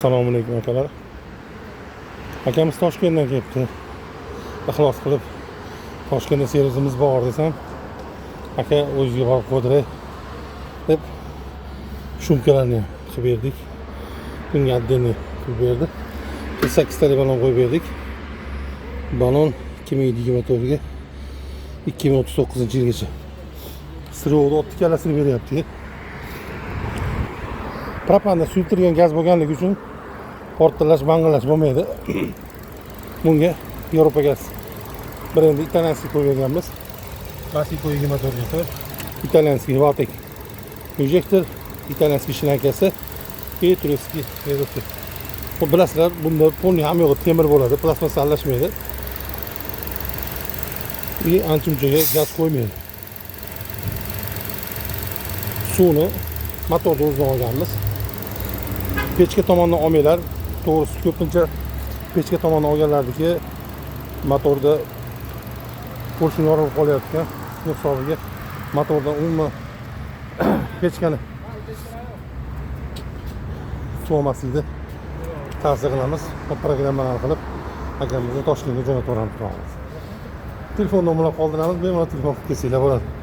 Assalomu alaykum akalar. Akamiz Toshkentdan kelibdi. Ixlos qilib Toshkentda servisimiz bor desam, aka o'ziga borib qo'ydiray deb shumkalarni qilib berdik. Bunga addini qilib berdi. 8 ta balon qo'yib berdik. Balon 2024 ga 2039-yilgacha. Sirovda optikalasini beryapti. Propanda suyultirilgan gaz bo'lganligi uchun portlash, banglash bo'lmaydi. Bunga Yevropa gaz brendi italyanskiy qo'yib berganmiz. Klasiko 24 litr. Italyanskiy Vatek injektor, italyanskiy shinankasi и turistskiy reduktor. Bu bilasizlar, bunda polni ham yo'q, temir bo'ladi, plastmas aralashmaydi. И ancha-munchaga gaz qo'ymaydi. Suvni motorda o'zidan olganmiz. Pechka tomondan olmaylar. To'g'risi ko'pincha pechka tomondan olganlardiki motorda qo'shin yorilib qolyapti. Shu hisobiga motordan umuman pechkani suv olmaslikni tavsiya qilamiz. Programmalarni qilib akamizni Toshkentga jo'natib yuboramiz. Telefon nomerini qoldiramiz, bemalol telefon qilib kelsanglar bo'ladi.